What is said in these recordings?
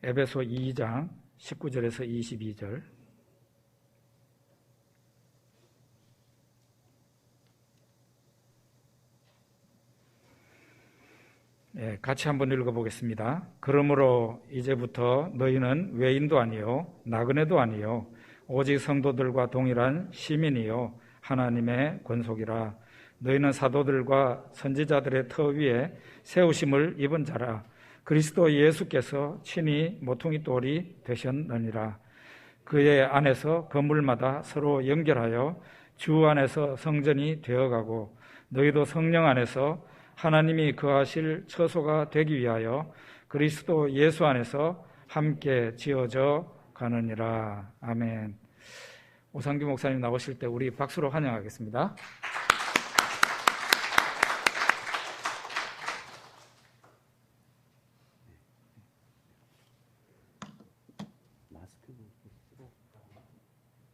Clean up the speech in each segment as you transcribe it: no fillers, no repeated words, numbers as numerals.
에베소 2장 19절에서 22절. 같이 한번 읽어보겠습니다. 그러므로 이제부터 너희는 외인도 아니요 나그네도 아니요 오직 성도들과 동일한 시민이요 하나님의 권속이라. 너희는 사도들과 선지자들의 터 위에 세우심을 입은 자라. 그리스도 예수께서 친히 모퉁이 돌이 되셨느니라. 그의 안에서 건물마다 서로 연결하여 주 안에서 성전이 되어가고 너희도 성령 안에서 하나님이 거하실 처소가 되기 위하여 그리스도 예수 안에서 함께 지어져 가느니라. 아멘. 오상규 목사님 나오실 때 우리 박수로 환영하겠습니다.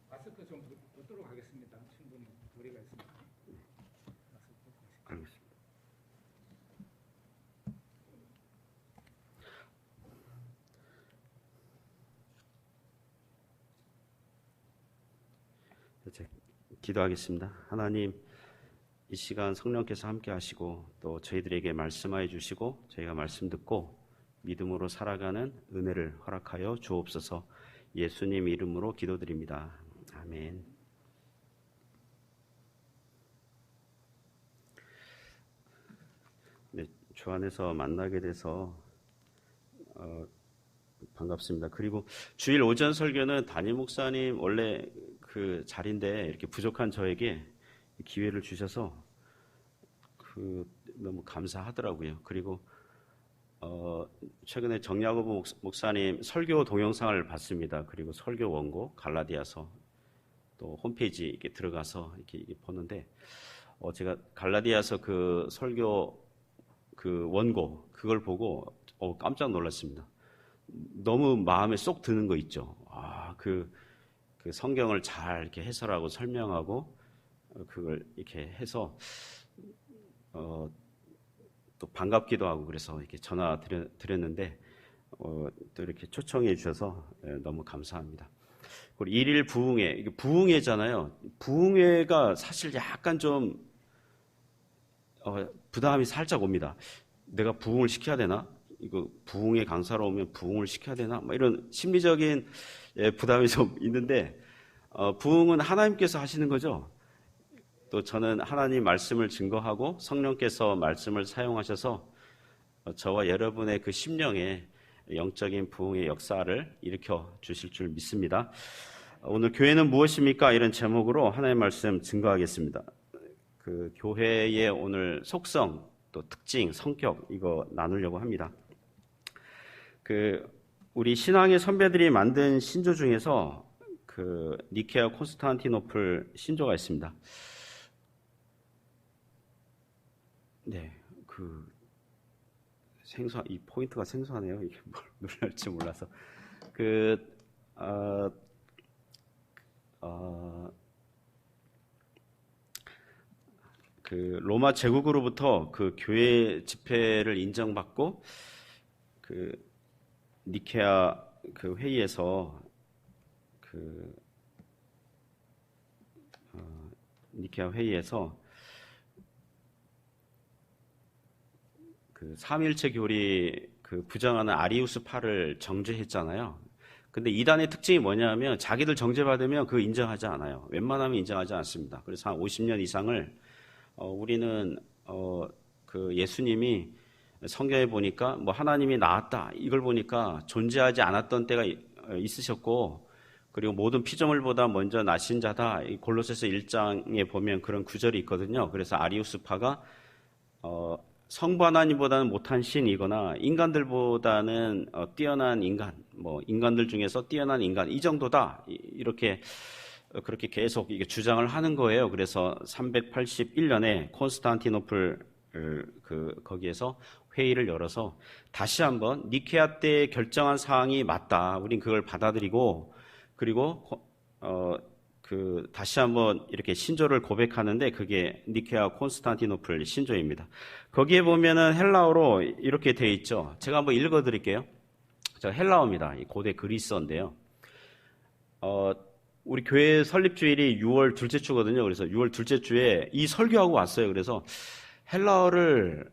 마스크 좀 벗도록 하겠습니다. 충분히 거리가 있습니다. 알겠습니다. 기도하겠습니다. 하나님, 이 시간 성령께서 함께 하시고 또 저희들에게 말씀하여 주시고 저희가 말씀 듣고 믿음으로 살아가는 은혜를 허락하여 주옵소서. 예수님 이름으로 기도드립니다. 아멘. 네, 주 안에서 만나게 돼서 반갑습니다. 그리고 주일 오전 설교는 담임 목사님 원래 그 자리인데 이렇게 부족한 저에게 기회를 주셔서 너무 감사하더라고요. 그리고 최근에 정야고보 목사님 설교 동영상을 봤습니다. 그리고 설교 원고 갈라디아서 또 홈페이지 이렇게 들어가서 이렇게 보는데 제가 갈라디아서 그 설교 그 원고 그걸 보고 깜짝 놀랐습니다. 너무 마음에 쏙 드는 거 있죠. 그 성경을 잘 이렇게 해설하고 설명하고 그걸 이렇게 해서 또 반갑기도 하고 그래서 이렇게 전화 드렸는데 또 이렇게 초청해 주셔서 너무 감사합니다. 그리고 일일 부흥회, 이게 부흥회잖아요. 부흥회가 사실 약간 좀 부담이 살짝 옵니다. 내가 부흥을 시켜야 되나? 이거 부흥회 강사로 오면 부흥을 시켜야 되나? 이런 심리적인 부담이 좀 있는데 부흥은 하나님께서 하시는 거죠. 또 저는 하나님 말씀을 증거하고 성령께서 말씀을 사용하셔서 저와 여러분의 그 심령에 영적인 부흥의 역사를 일으켜 주실 줄 믿습니다. 오늘 교회는 무엇입니까? 이런 제목으로 하나님의 말씀 증거하겠습니다. 그 교회의 오늘 속성, 또 특징, 성격 이거 나누려고 합니다. 우리 신앙의 선배들이 만든 신조 중에서 그 니케아 콘스탄티노플 신조가 있습니다. 네, 이 포인트가 생소하네요. 이게 뭘 눌러할지 몰라서. 로마 제국으로부터 그 교회 집회를 인정받고 니케아 그 회의에서 니케아 회의에서 삼위일체 교리 부정하는 아리우스파를 정죄했잖아요. 근데 이단의 특징이 뭐냐면 자기들 정죄받으면 그거 인정하지 않아요. 웬만하면 인정하지 않습니다. 그래서 한 50년 이상을 우리는 예수님이 성경에 보니까 하나님이 나왔다 이걸 보니까 존재하지 않았던 때가 있으셨고 그리고 모든 피조물보다 먼저 나신 자다. 골로새서 1장에 보면 그런 구절이 있거든요. 그래서 아리우스파가 성부 하나님보다는 못한 신이거나 인간들보다는 뛰어난 인간, 인간들 중에서 뛰어난 인간 이 정도다 이렇게 그렇게 계속 이게 주장을 하는 거예요. 그래서 381년에 콘스탄티노플 거기에서 회의를 열어서 다시 한번 니케아 때 결정한 사항이 맞다. 우린 그걸 받아들이고 그리고 다시 한번 이렇게 신조를 고백하는데 그게 니케아 콘스탄티노플 신조입니다. 거기에 보면은 헬라어로 이렇게 되어 있죠. 제가 한번 읽어드릴게요. 저 헬라어입니다. 이 고대 그리스어인데요. 우리 교회 설립 주일이 6월 둘째 주거든요. 그래서 6월 둘째 주에 이 설교하고 왔어요. 그래서 헬라어를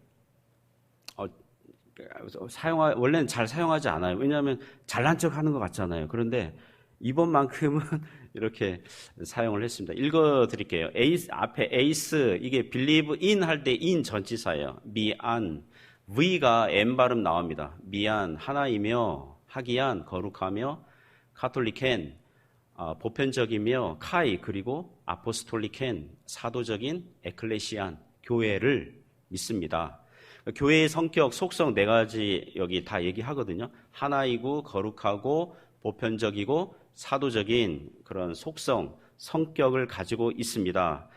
원래는 잘 사용하지 않아요. 왜냐하면 잘난 척 하는 것 같잖아요. 그런데 이번만큼은 이렇게 사용을 했습니다. 읽어드릴게요. 앞에 에이스, 이게 believe in 할 때 in 전치사예요. 미안, V가 M 발음 나옵니다. 미안, 하나이며, 하기안, 거룩하며, 카톨리켄, 보편적이며, 카이, 그리고 아포스톨리켄, 사도적인, 에클레시안, 교회를 믿습니다. 교회의 성격, 속성 네 가지 여기 다 얘기하거든요. 하나이고, 거룩하고, 보편적이고, 사도적인 그런 속성, 성격을 가지고 있습니다.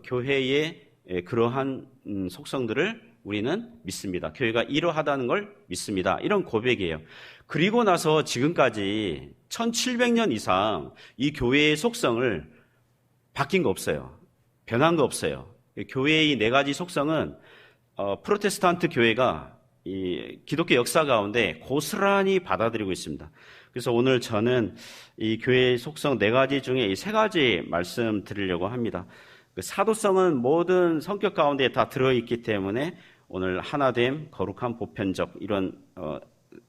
교회의 그러한 속성들을 우리는 믿습니다. 교회가 이러하다는 걸 믿습니다. 이런 고백이에요. 그리고 나서 지금까지 1700년 이상 이 교회의 속성을 바뀐 거 없어요. 변한 거 없어요. 교회의 네 가지 속성은 프로테스탄트 교회가 이 기독교 역사 가운데 고스란히 받아들이고 있습니다. 그래서 오늘 저는 이 교회의 속성 네 가지 중에 이 세 가지 말씀드리려고 합니다. 그 사도성은 모든 성격 가운데 다 들어있기 때문에 오늘 하나됨, 거룩한, 보편적 이런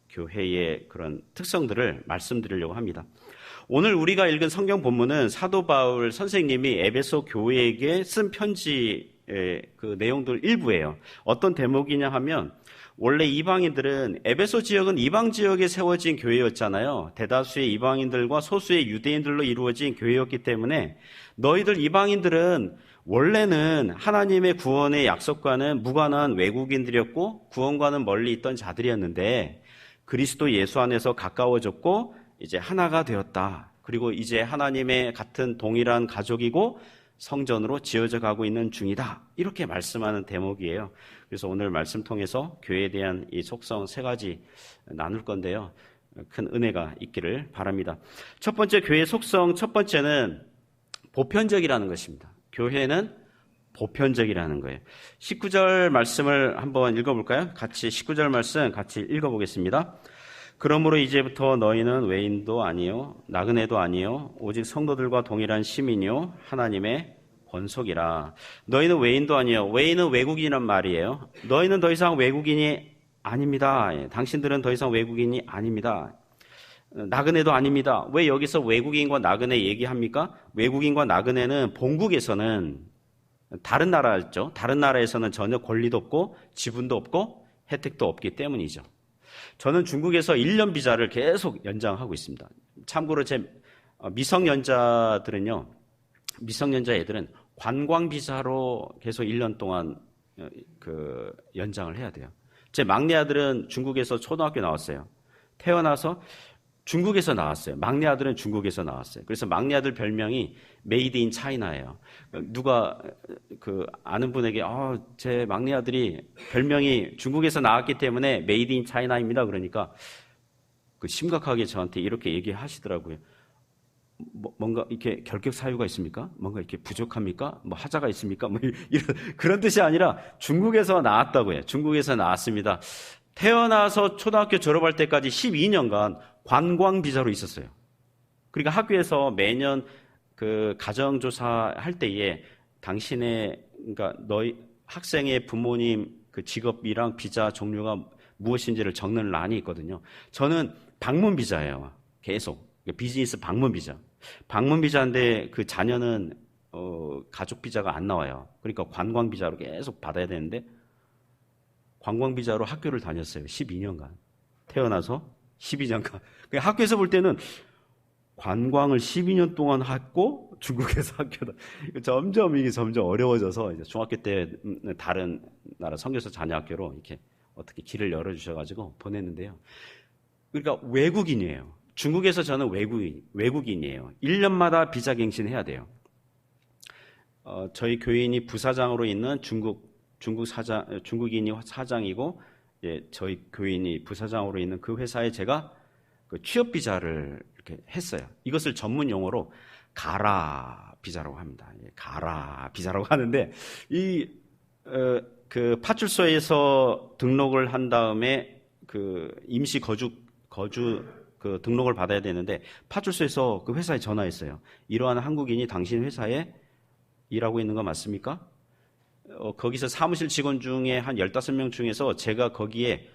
교회의 그런 특성들을 말씀드리려고 합니다. 오늘 우리가 읽은 성경 본문은 사도 바울 선생님이 에베소 교회에게 쓴 편지의 그 내용들 일부예요. 어떤 대목이냐 하면 원래 이방인들은 에베소 지역은 이방 지역에 세워진 교회였잖아요. 대다수의 이방인들과 소수의 유대인들로 이루어진 교회였기 때문에 너희들 이방인들은 원래는 하나님의 구원의 약속과는 무관한 외국인들이었고 구원과는 멀리 있던 자들이었는데 그리스도 예수 안에서 가까워졌고 이제 하나가 되었다. 그리고 이제 하나님의 같은 동일한 가족이고 성전으로 지어져 가고 있는 중이다. 이렇게 말씀하는 대목이에요. 그래서 오늘 말씀 통해서 교회에 대한 이 속성 세 가지 나눌 건데요. 큰 은혜가 있기를 바랍니다. 첫 번째 교회의 속성 첫 번째는 보편적이라는 것입니다. 교회는 보편적이라는 거예요. 19절 말씀을 한번 읽어볼까요? 같이 19절 말씀 같이 읽어보겠습니다. 그러므로 이제부터 너희는 외인도 아니요 나그네도 아니요 오직 성도들과 동일한 시민이요 하나님의 권속이라. 너희는 외인도 아니요. 외인은 외국인이란 말이에요. 너희는 더 이상 외국인이 아닙니다. 당신들은 더 이상 외국인이 아닙니다. 나그네도 아닙니다. 왜 여기서 외국인과 나그네 얘기합니까? 외국인과 나그네는 본국에서는 다른 나라였죠. 다른 나라에서는 전혀 권리도 없고 지분도 없고 혜택도 없기 때문이죠. 저는 중국에서 1년 비자를 계속 연장하고 있습니다. 참고로 제 미성년자들은요, 미성년자 애들은 관광 비자로 계속 1년 동안 그 연장을 해야 돼요. 제 막내 아들은 중국에서 초등학교 나왔어요. 태어나서 중국에서 나왔어요. 막내 아들은 중국에서 나왔어요. 그래서 막내 아들 별명이 메이드 인 차이나예요. 누가 그 아는 분에게 제 막내 아들이 별명이 중국에서 나왔기 때문에 메이드 인 차이나입니다. 그러니까 그 심각하게 저한테 이렇게 얘기하시더라고요. 뭔가 이렇게 결격 사유가 있습니까? 뭔가 이렇게 부족합니까? 뭐 하자가 있습니까? 뭐 이런 그런 뜻이 아니라 중국에서 나왔다고요. 중국에서 나왔습니다. 태어나서 초등학교 졸업할 때까지 12년간 관광 비자로 있었어요. 그러니까 학교에서 매년 그 가정조사 할 때에 당신의 그러니까 너희 학생의 부모님 그 직업이랑 비자 종류가 무엇인지를 적는 란이 있거든요. 저는 방문 비자예요. 계속 비즈니스 방문 비자. 방문 비자인데 그 자녀는 가족 비자가 안 나와요. 그러니까 관광 비자로 계속 받아야 되는데 관광 비자로 학교를 다녔어요. 12년간. 태어나서 12년간. 학교에서 볼 때는 관광을 12년 동안 했고 중국에서 학교다. 점점 이게 점점 어려워져서 이제 중학교 때 다른 나라 선교사 자녀 학교로 이렇게 어떻게 길을 열어주셔가지고 보냈는데요. 그러니까 외국인이에요. 중국에서 저는 외국인이에요. 1년마다 비자 갱신해야 돼요. 저희 교인이 부사장으로 있는 중국인이 사장이고, 예, 저희 교인이 부사장으로 있는 그 회사에 제가 그 취업 비자를 이렇게 했어요. 이것을 전문 용어로 가라 비자라고 합니다. 예, 가라 비자라고 하는데 그 파출소에서 등록을 한 다음에 그 임시 거주 그 등록을 받아야 되는데 파출소에서 그 회사에 전화했어요. 이러한 한국인이 당신 회사에 일하고 있는 거 맞습니까? 거기서 사무실 직원 중에 한 15명 중에서 제가 거기에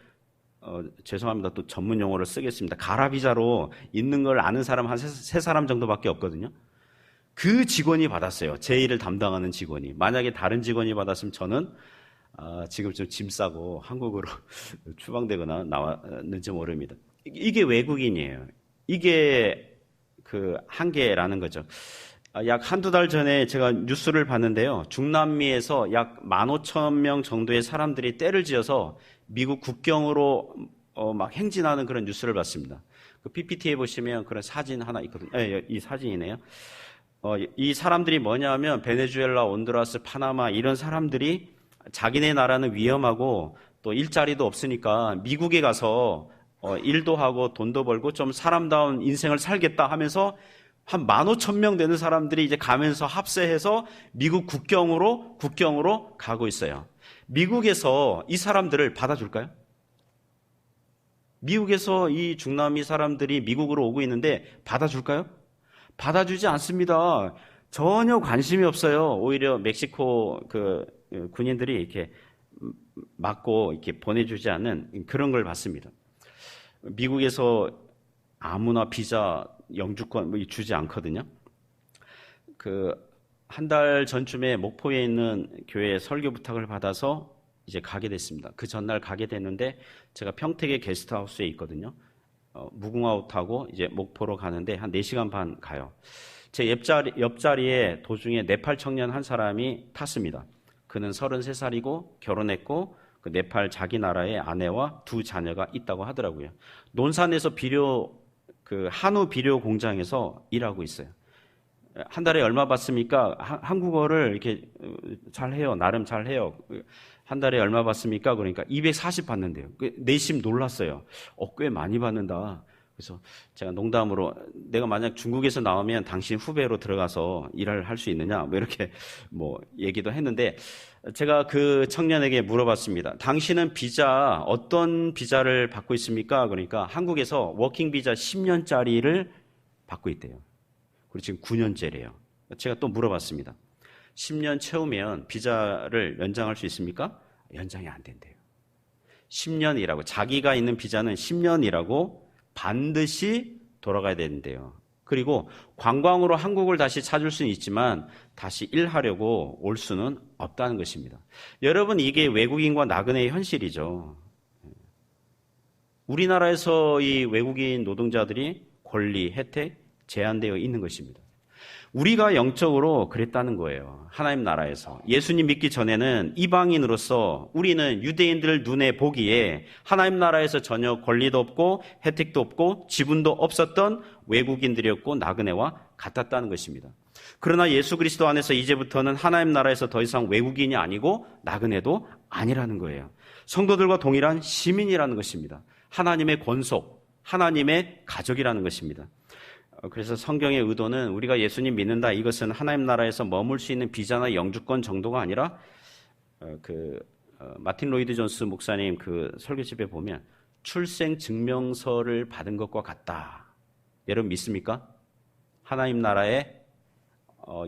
죄송합니다. 또 전문 용어를 쓰겠습니다. 가라비자로 있는 걸 아는 사람 한 3사람 정도밖에 없거든요. 그 직원이 받았어요. 제 일을 담당하는 직원이. 만약에 다른 직원이 받았으면 저는 지금쯤 짐 싸고 한국으로 추방되거나 나왔는지 모릅니다. 이게 외국인이에요. 이게 그 한계라는 거죠. 약 한두 달 전에 제가 뉴스를 봤는데요. 중남미에서 약 15,000명 정도의 사람들이 떼를 지어서 미국 국경으로 막 행진하는 그런 뉴스를 봤습니다. 그 PPT에 보시면 그런 사진 하나 있거든요. 이 사진이네요. 이 사람들이 뭐냐면 베네수엘라, 온두라스, 파나마 이런 사람들이 자기네 나라는 위험하고 또 일자리도 없으니까 미국에 가서 일도 하고 돈도 벌고 좀 사람다운 인생을 살겠다 하면서 한 15,000명 되는 사람들이 이제 가면서 합세해서 미국 국경으로 가고 있어요. 미국에서 이 사람들을 받아줄까요? 미국에서 이 중남미 사람들이 미국으로 오고 있는데 받아줄까요? 받아주지 않습니다. 전혀 관심이 없어요. 오히려 멕시코 그 군인들이 이렇게 막고 이렇게 보내주지 않는 그런 걸 봤습니다. 미국에서 아무나 비자, 영주권 주지 않거든요. 한 달 전쯤에 목포에 있는 교회에 설교 부탁을 받아서 이제 가게 됐습니다. 그 전날 가게 됐는데 제가 평택의 게스트하우스에 있거든요. 무궁화호 타고 이제 목포로 가는데 한 4시간 반 가요. 제 옆자리에 도중에 네팔 청년 한 사람이 탔습니다. 그는 33살이고 결혼했고 그 네팔 자기 나라의 아내와 2 자녀가 있다고 하더라고요. 논산에서 한우 비료 공장에서 일하고 있어요. 한 달에 얼마 받습니까? 한국어를 이렇게 잘해요. 나름 잘해요. 한 달에 얼마 받습니까? 그러니까 240 받는데요. 내심 놀랐어요. 꽤 많이 받는다. 그래서 제가 농담으로 내가 만약 중국에서 나오면 당신 후배로 들어가서 일을 할 수 있느냐? 이렇게 얘기도 했는데 제가 그 청년에게 물어봤습니다. 당신은 어떤 비자를 받고 있습니까? 그러니까 한국에서 워킹 비자 10년짜리를 받고 있대요. 그리고 지금 9년째래요. 제가 또 물어봤습니다. 10년 채우면 비자를 연장할 수 있습니까? 연장이 안 된대요. 10년이라고. 자기가 있는 비자는 10년이라고 반드시 돌아가야 되는데요. 그리고 관광으로 한국을 다시 찾을 수는 있지만 다시 일하려고 올 수는 없다는 것입니다. 여러분, 이게 외국인과 나그네의 현실이죠. 우리나라에서 이 외국인 노동자들이 권리, 혜택 제한되어 있는 것입니다. 우리가 영적으로 그랬다는 거예요. 하나님 나라에서. 예수님 믿기 전에는 이방인으로서 우리는 유대인들 눈에 보기에 하나님 나라에서 전혀 권리도 없고 혜택도 없고 지분도 없었던 외국인들이었고 나그네와 같았다는 것입니다. 그러나 예수 그리스도 안에서 이제부터는 하나님 나라에서 더 이상 외국인이 아니고 나그네도 아니라는 거예요. 성도들과 동일한 시민이라는 것입니다. 하나님의 권속, 하나님의 가족이라는 것입니다. 그래서 성경의 의도는 우리가 예수님 믿는다, 이것은 하나님 나라에서 머물 수 있는 비자나 영주권 정도가 아니라 마틴 로이드 존스 목사님 그 설교집에 보면 출생 증명서를 받은 것과 같다. 여러분 믿습니까? 하나님 나라에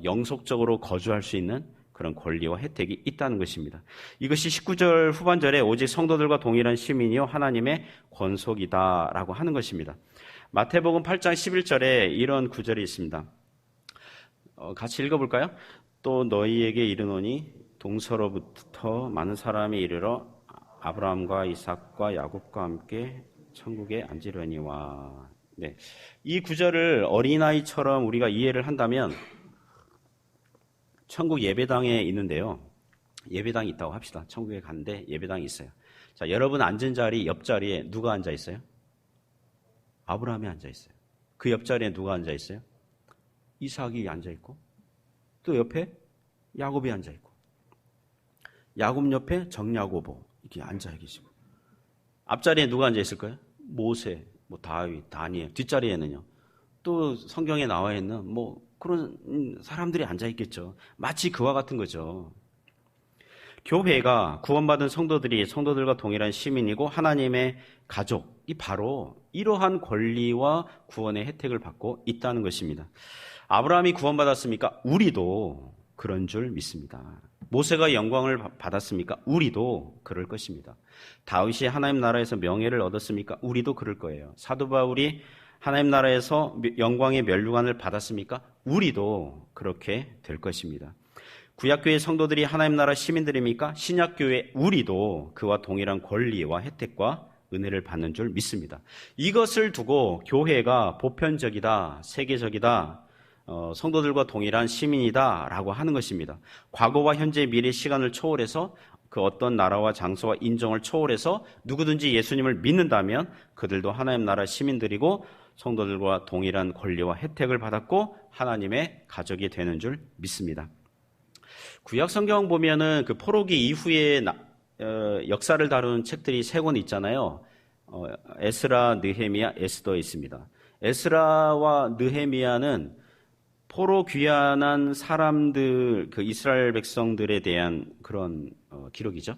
영속적으로 거주할 수 있는 그런 권리와 혜택이 있다는 것입니다. 이것이 19절 후반절에 오직 성도들과 동일한 시민이요 하나님의 권속이다라고 하는 것입니다. 마태복음 8장 11절에 이런 구절이 있습니다. 같이 읽어볼까요? 또 너희에게 이르노니 동서로부터 많은 사람이 이르러 아브라함과 이삭과 야곱과 함께 천국에 앉으려니와. 네. 이 구절을 어린아이처럼 우리가 이해를 한다면 천국 예배당에 있는데요. 예배당이 있다고 합시다. 천국에 갔는데 예배당이 있어요. 자, 여러분 앉은 자리 옆자리에 누가 앉아 있어요? 아브라함이 앉아 있어요. 그 옆자리에 누가 앉아 있어요? 이삭이 앉아 있고 또 옆에 야곱이 앉아 있고 야곱 옆에 정야고보 이렇게 앉아 계시고 앞자리에 누가 앉아 있을까요? 모세, 다윗, 다니엘. 뒷자리에는요. 또 성경에 나와 있는 그런 사람들이 앉아 있겠죠. 마치 그와 같은 거죠. 교회가 구원받은 성도들이 성도들과 동일한 시민이고 하나님의 가족, 이 바로 이러한 권리와 구원의 혜택을 받고 있다는 것입니다. 아브라함이 구원받았습니까? 우리도 그런 줄 믿습니다. 모세가 영광을 받았습니까? 우리도 그럴 것입니다. 다윗이 하나님 나라에서 명예를 얻었습니까? 우리도 그럴 거예요. 사도 바울이 하나님 나라에서 영광의 면류관을 받았습니까? 우리도 그렇게 될 것입니다. 구약교회 성도들이 하나님 나라 시민들입니까? 신약교회 우리도 그와 동일한 권리와 혜택과 은혜를 받는 줄 믿습니다. 이것을 두고 교회가 보편적이다, 세계적이다, 성도들과 동일한 시민이다라고 하는 것입니다. 과거와 현재, 미래 시간을 초월해서 그 어떤 나라와 장소와 인종을 초월해서 누구든지 예수님을 믿는다면 그들도 하나님 나라 시민들이고 성도들과 동일한 권리와 혜택을 받았고 하나님의 가족이 되는 줄 믿습니다. 구약 성경 보면은 그 포로기 이후에 역사를 다루는 책들이 3권 있잖아요. 에스라, 느헤미야, 에스더에 있습니다. 에스라와 느헤미야는 포로 귀환한 사람들, 그 이스라엘 백성들에 대한 그런 기록이죠.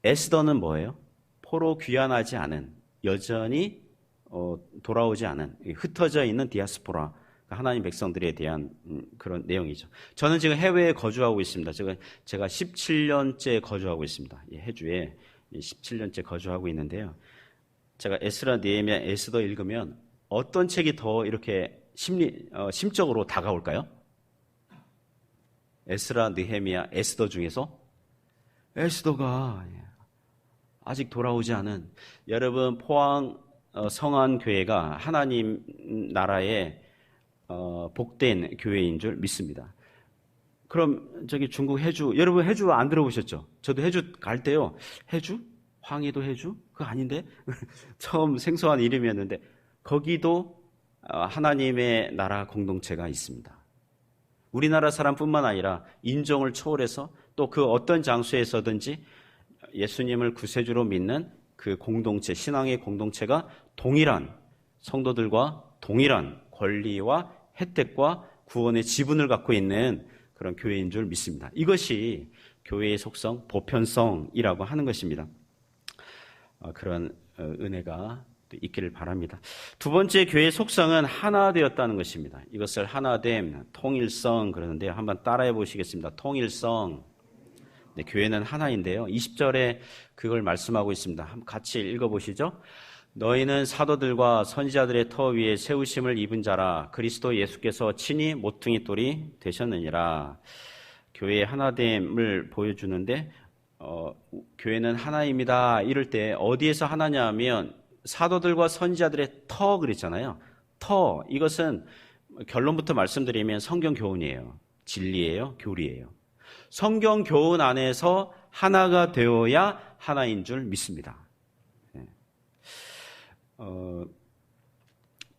에스더는 뭐예요? 포로 귀환하지 않은, 여전히 돌아오지 않은, 흩어져 있는 디아스포라, 하나님 백성들에 대한 그런 내용이죠. 저는 지금 해외에 거주하고 있습니다. 제가 17년째 거주하고 있습니다. 해주에 17년째 거주하고 있는데요. 제가 에스라, 느헤미야, 에스더 읽으면 어떤 책이 더 이렇게 심적으로 다가올까요? 에스라, 느헤미야, 에스더 중에서 에스더가 아직 돌아오지 않은, 여러분 포항 성안교회가 하나님 나라의 복된 교회인 줄 믿습니다. 그럼 저기 중국 해주, 여러분 해주 안 들어보셨죠? 저도 해주 갈 때요, 해주? 황해도 해주? 그거 아닌데? 처음 생소한 이름이었는데 거기도 하나님의 나라 공동체가 있습니다. 우리나라 사람뿐만 아니라 인종을 초월해서 또 그 어떤 장소에서든지 예수님을 구세주로 믿는 그 공동체, 신앙의 공동체가 동일한 성도들과 동일한 권리와 혜택과 구원의 지분을 갖고 있는 그런 교회인 줄 믿습니다. 이것이 교회의 속성, 보편성이라고 하는 것입니다. 그런 은혜가 있기를 바랍니다. 두 번째 교회의 속성은 하나 되었다는 것입니다. 이것을 하나됨, 통일성 그러는데요. 한번 따라해 보시겠습니다. 통일성. 네, 교회는 하나인데요. 20절에 그걸 말씀하고 있습니다. 한번 같이 읽어보시죠. 너희는 사도들과 선지자들의 터 위에 세우심을 입은 자라. 그리스도 예수께서 친히 모퉁이 돌이 되셨느니라. 교회의 하나됨을 보여주는데 교회는 하나입니다. 이럴 때 어디에서 하나냐 하면 사도들과 선지자들의 터 그랬잖아요. 터, 이것은 결론부터 말씀드리면 성경 교훈이에요. 진리예요. 교리예요. 성경 교훈 안에서 하나가 되어야 하나인 줄 믿습니다.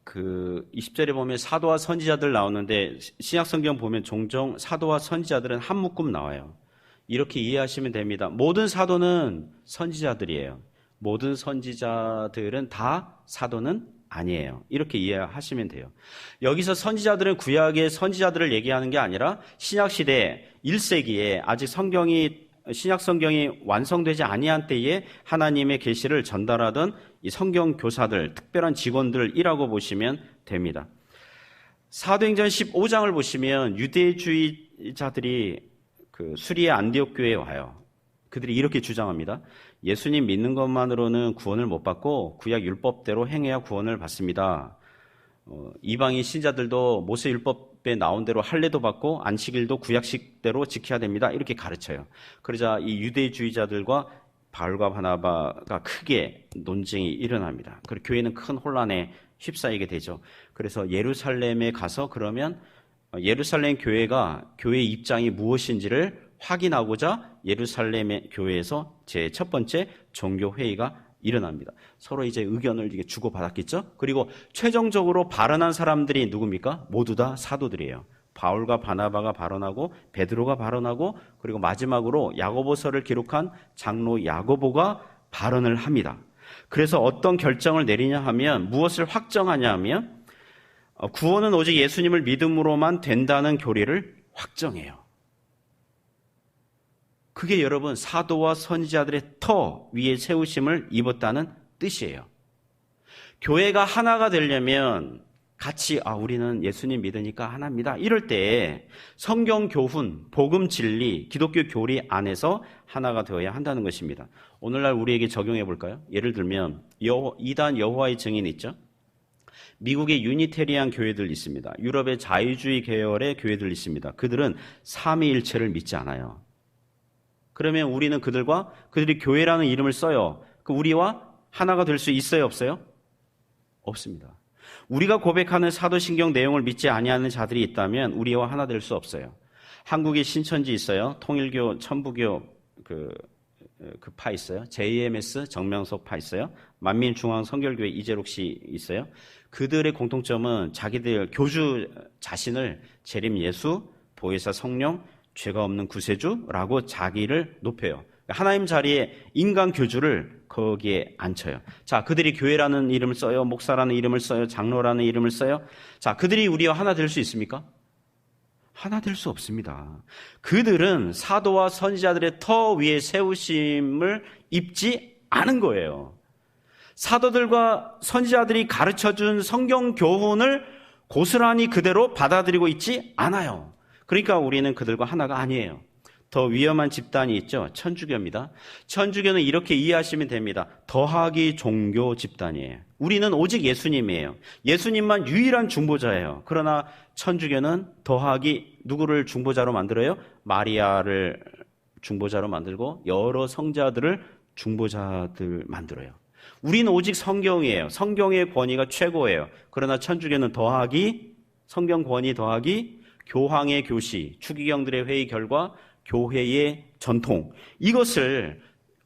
그 20절에 보면 사도와 선지자들 나오는데 신약 성경 보면 종종 사도와 선지자들은 한 묶음 나와요. 이렇게 이해하시면 됩니다. 모든 사도는 선지자들이에요. 모든 선지자들은 다 사도는 아니에요. 이렇게 이해하시면 돼요. 여기서 선지자들은 구약의 선지자들을 얘기하는 게 아니라 신약시대 1세기에 아직 신약 성경이 완성되지 아니한 때에 하나님의 계시를 전달하던 이 성경 교사들, 특별한 직원들이라고 보시면 됩니다. 사도행전 15장을 보시면 유대주의자들이 그 수리의 안디옥 교회에 와요. 그들이 이렇게 주장합니다. 예수님 믿는 것만으로는 구원을 못 받고 구약 율법대로 행해야 구원을 받습니다. 이방인 신자들도 모세 율법에 나온 대로 할례도 받고 안식일도 구약식대로 지켜야 됩니다. 이렇게 가르쳐요. 그러자 이 유대주의자들과 바울과 바나바가 크게 논쟁이 일어납니다. 그리고 교회는 큰 혼란에 휩싸이게 되죠. 그래서 예루살렘에 가서 그러면 예루살렘 교회가 교회의 입장이 무엇인지를 확인하고자 예루살렘의 교회에서 제 첫 번째 종교회의가 일어납니다. 서로 이제 의견을 주고받았겠죠? 그리고 최종적으로 발언한 사람들이 누굽니까? 모두 다 사도들이에요. 바울과 바나바가 발언하고 베드로가 발언하고 그리고 마지막으로 야고보서를 기록한 장로 야고보가 발언을 합니다. 그래서 어떤 결정을 내리냐 하면 무엇을 확정하냐 하면 구원은 오직 예수님을 믿음으로만 된다는 교리를 확정해요. 그게 여러분 사도와 선지자들의 터 위에 세우심을 입었다는 뜻이에요. 교회가 하나가 되려면 같이 우리는 예수님 믿으니까 하나입니다. 이럴 때 성경 교훈, 복음 진리, 기독교 교리 안에서 하나가 되어야 한다는 것입니다. 오늘날 우리에게 적용해 볼까요? 예를 들면 이단 여호와의 증인 있죠? 미국의 유니테리안 교회들 있습니다. 유럽의 자유주의 계열의 교회들 있습니다. 그들은 삼위일체를 믿지 않아요. 그러면 우리는 그들이 교회라는 이름을 써요. 우리와 하나가 될 수 있어요, 없어요? 없습니다. 우리가 고백하는 사도신경 내용을 믿지 아니하는 자들이 있다면 우리와 하나 될 수 없어요. 한국에 신천지 있어요. 통일교, 천부교 그 파 있어요. JMS 정명석 파 있어요. 만민중앙성결교회 이재록 씨 있어요. 그들의 공통점은 자기들 교주 자신을 재림 예수, 보혜사 성령, 죄가 없는 구세주라고 자기를 높여요. 하나님 자리에 인간 교주를 거기에 앉혀요. 자, 그들이 교회라는 이름을 써요. 목사라는 이름을 써요. 장로라는 이름을 써요. 자, 그들이 우리와 하나 될 수 있습니까? 하나 될 수 없습니다. 그들은 사도와 선지자들의 터 위에 세우심을 입지 않은 거예요. 사도들과 선지자들이 가르쳐준 성경 교훈을 고스란히 그대로 받아들이고 있지 않아요. 그러니까 우리는 그들과 하나가 아니에요. 더 위험한 집단이 있죠. 천주교입니다. 천주교는 이렇게 이해하시면 됩니다. 더하기 종교 집단이에요. 우리는 오직 예수님이에요. 예수님만 유일한 중보자예요. 그러나 천주교는 더하기 누구를 중보자로 만들어요? 마리아를 중보자로 만들고 여러 성자들을 중보자들 만들어요. 우리는 오직 성경이에요. 성경의 권위가 최고예요. 그러나 천주교는 더하기 성경 권위 더하기 교황의 교시, 추기경들의 회의 결과 교회의 전통, 이것을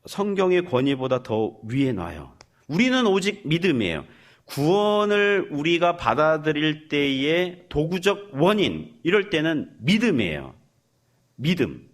성경의 권위보다 더 위에 놔요. 우리는 오직 믿음이에요. 구원을 우리가 받아들일 때의 도구적 원인, 이럴 때는 믿음이에요. 믿음.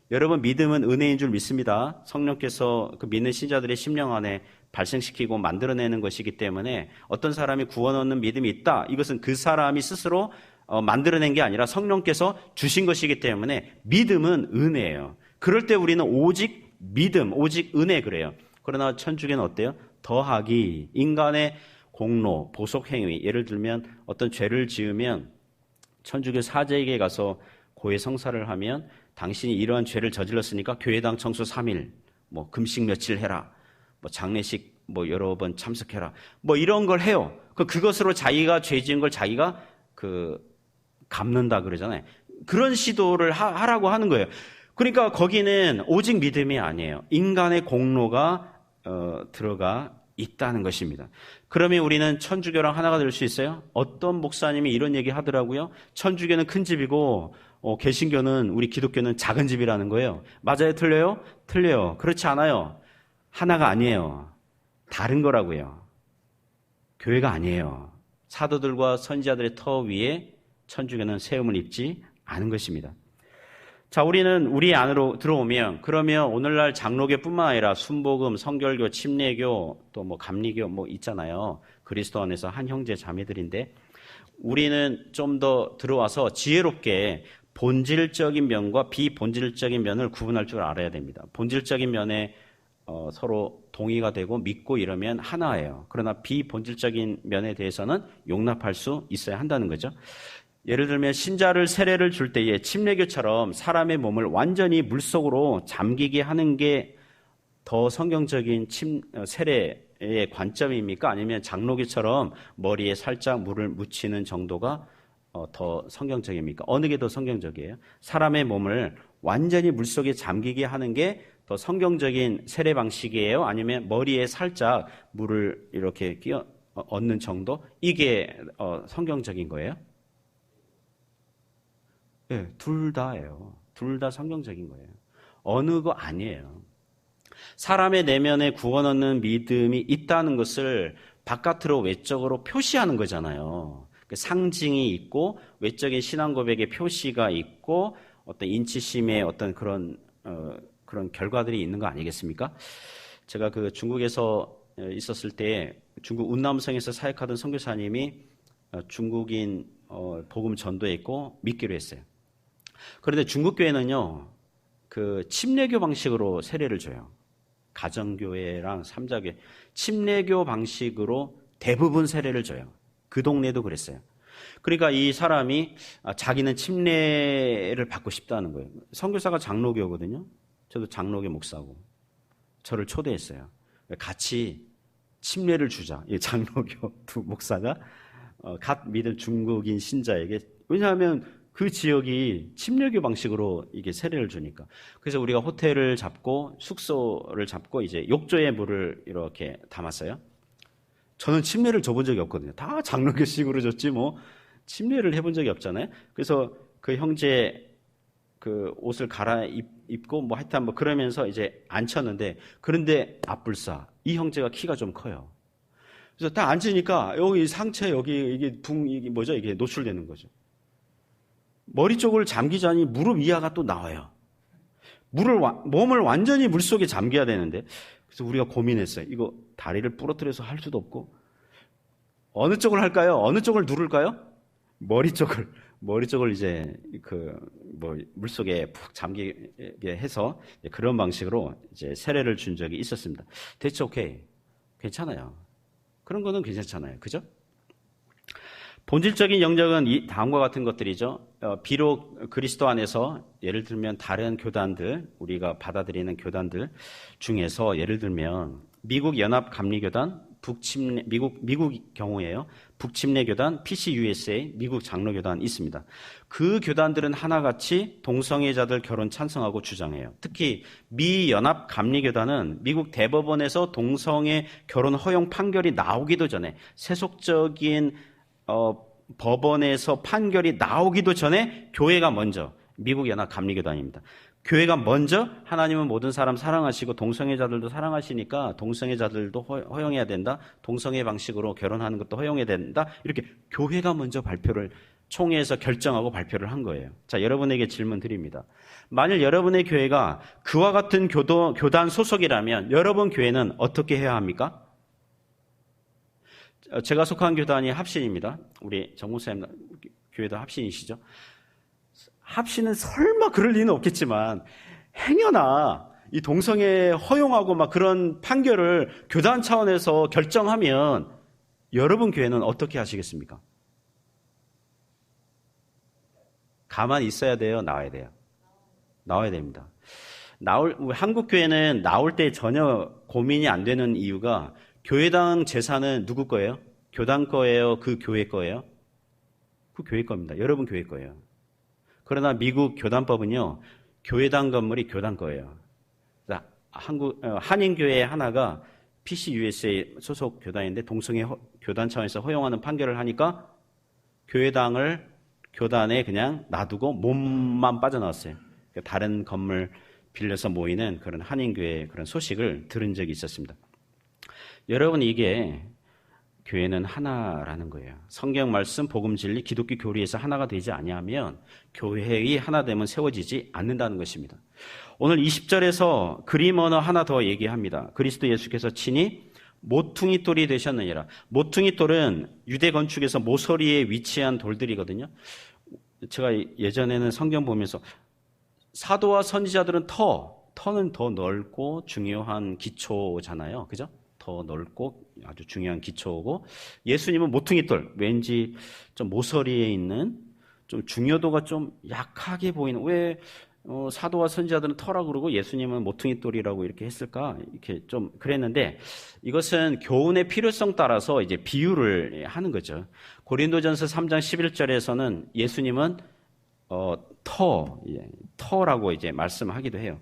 여러분, 믿음은 은혜인 줄 믿습니다. 성령께서 그 믿는 신자들의 심령 안에 발생시키고 만들어내는 것이기 때문에 어떤 사람이 구원 얻는 믿음이 있다, 이것은 그 사람이 스스로 만들어낸 게 아니라 성령께서 주신 것이기 때문에 믿음은 은혜예요. 그럴 때 우리는 오직 믿음, 오직 은혜 그래요. 그러나 천주교는 어때요? 더하기, 인간의 공로, 보속 행위. 예를 들면 어떤 죄를 지으면 천주교 사제에게 가서 고해 성사를 하면 당신이 이러한 죄를 저질렀으니까 교회당 청소 3일, 금식 며칠 해라, 장례식 여러 번 참석해라, 이런 걸 해요. 그것으로 자기가 죄 지은 걸 자기가 갚는다 그러잖아요. 그런 시도를 하라고 하는 거예요. 그러니까 거기는 오직 믿음이 아니에요. 인간의 공로가 들어가 있다는 것입니다. 그러면 우리는 천주교랑 하나가 될 수 있어요? 어떤 목사님이 이런 얘기 하더라고요. 천주교는 큰 집이고 개신교는, 우리 기독교는 작은 집이라는 거예요. 맞아요? 틀려요? 틀려요. 그렇지 않아요. 하나가 아니에요. 다른 거라고요. 교회가 아니에요. 사도들과 선지자들의 터 위에 천주교는 세움을 입지 않은 것입니다. 자, 우리는 우리 안으로 들어오면, 그러면 오늘날 장로교뿐만 아니라 순복음, 성결교, 침례교, 또 감리교 있잖아요. 그리스도 안에서 한 형제 자매들인데, 우리는 좀 더 들어와서 지혜롭게 본질적인 면과 비본질적인 면을 구분할 줄 알아야 됩니다. 본질적인 면에 서로 동의가 되고 믿고 이러면 하나예요. 그러나 비본질적인 면에 대해서는 용납할 수 있어야 한다는 거죠. 예를 들면 신자를 세례를 줄 때에 침례교처럼 사람의 몸을 완전히 물속으로 잠기게 하는 게 더 성경적인 세례의 관점입니까? 아니면 장로교처럼 머리에 살짝 물을 묻히는 정도가 더 성경적입니까? 어느 게 더 성경적이에요? 사람의 몸을 완전히 물속에 잠기게 하는 게 더 성경적인 세례 방식이에요? 아니면 머리에 살짝 물을 이렇게 끼워 얻는 정도? 이게 성경적인 거예요? 네, 둘 다예요. 둘 다 성경적인 거예요. 어느 거 아니에요. 사람의 내면에 구원 얻는 믿음이 있다는 것을 바깥으로 외적으로 표시하는 거잖아요. 그 상징이 있고 외적인 신앙 고백의 표시가 있고 어떤 인치심의 어떤 그런 결과들이 있는 거 아니겠습니까? 제가 그 중국에서 있었을 때 중국 운남성에서 사역하던 선교사님이 중국인 복음 전도에 있고 믿기로 했어요. 그런데 중국 교회는요, 그 침례교 방식으로 세례를 줘요. 가정교회랑 삼자교회 침례교 방식으로 대부분 세례를 줘요. 그 동네도 그랬어요. 그러니까 이 사람이 자기는 침례를 받고 싶다는 거예요. 선교사가 장로교거든요. 저도 장로교 목사고 저를 초대했어요. 같이 침례를 주자. 이 장로교 두 목사가 갓 믿은 중국인 신자에게, 왜냐하면 그 지역이 침례교 방식으로 이게 세례를 주니까. 그래서 우리가 호텔을 잡고 숙소를 잡고 이제 욕조에 물을 이렇게 담았어요. 저는 침례를 줘본 적이 없거든요. 다 장로교식으로 줬지 뭐 침례를 해본 적이 없잖아요. 그래서 그 형제 그 옷을 갈아입고 뭐 하여튼 뭐 그러면서 이제 앉혔는데, 그런데 앞불사 이 형제가 키가 좀 커요. 그래서 딱 앉으니까 여기 상체 여기 이게 뭐죠? 이게 노출되는 거죠. 머리 쪽을 잠기자니 무릎 이하가 또 나와요. 몸을 완전히 물속에 잠겨야 되는데, 그래서 우리가 고민했어요. 이거 다리를 부러뜨려서 할 수도 없고 어느 쪽을 할까요? 어느 쪽을 누를까요? 머리 쪽을 이제 물속에 푹 잠기게 해서 그런 방식으로 이제 세례를 준 적이 있었습니다. 대체 오케이. 괜찮아요. 그런 거는 괜찮잖아요. 그죠? 본질적인 영역은 이 다음과 같은 것들이죠. 비록 그리스도 안에서 예를 들면 다른 교단들, 우리가 받아들이는 교단들 중에서 예를 들면 미국 연합 감리교단, 미국 경우에요. 북침례교단, PCUSA, 미국 장로교단 있습니다. 그 교단들은 하나같이 동성애자들 결혼 찬성하고 주장해요. 특히 미 연합 감리교단은 미국 대법원에서 동성애 결혼 허용 판결이 나오기도 전에, 세속적인 법원에서 판결이 나오기도 전에 교회가 먼저, 미국 연합 감리교단입니다. 교회가 먼저 하나님은 모든 사람 사랑하시고 동성애자들도 사랑하시니까 동성애자들도 허용해야 된다. 동성애 방식으로 결혼하는 것도 허용해야 된다. 이렇게 교회가 먼저 발표를, 총회에서 결정하고 발표를 한 거예요. 자, 여러분에게 질문 드립니다. 만일 여러분의 교회가 그와 같은 교단 소속이라면 여러분 교회는 어떻게 해야 합니까? 제가 속한 교단이 합신입니다. 우리 정 목사님 교회도 합신이시죠? 합신은 설마 그럴 리는 없겠지만 행여나 이 동성애 허용하고 막 그런 판결을 교단 차원에서 결정하면 여러분 교회는 어떻게 하시겠습니까? 가만히 있어야 돼요? 나와야 돼요? 나와야 됩니다. 한국 교회는 나올 때 전혀 고민이 안 되는 이유가, 교회당 재산은 누구 거예요? 교단 거예요? 그 교회 거예요? 그 교회 겁니다. 여러분 교회 거예요. 그러나 미국 교단법은요, 교회당 건물이 교단 거예요. 한인교회 하나가 PCUSA 소속 교단인데 동성애 교단 차원에서 허용하는 판결을 하니까 교회당을 교단에 그냥 놔두고 몸만 빠져나왔어요. 다른 건물 빌려서 모이는 그런 한인교회 그런 소식을 들은 적이 있었습니다. 여러분, 이게 교회는 하나라는 거예요. 성경 말씀, 복음 진리, 기독교 교리에서 하나가 되지 아니하면 교회의 하나됨은 세워지지 않는다는 것입니다. 오늘 20절에서 그림 언어 하나 더 얘기합니다. 그리스도 예수께서 친히 모퉁이 돌이 되셨느니라. 모퉁이 돌은 유대 건축에서 모서리에 위치한 돌들이거든요. 제가 예전에는 성경 보면서 사도와 선지자들은 터는 더 넓고 중요한 기초잖아요. 그죠? 더 넓고 아주 중요한 기초고, 예수님은 모퉁이돌, 왠지 좀 모서리에 있는 좀 중요도가 좀 약하게 보이는, 왜 사도와 선지자들은 터라고 그러고 예수님은 모퉁이돌이라고 이렇게 했을까? 이렇게 좀 그랬는데, 이것은 교훈의 필요성 따라서 이제 비유를 하는 거죠. 고린도전서 3장 11절에서는 예수님은 터라고 이제 말씀하기도 해요.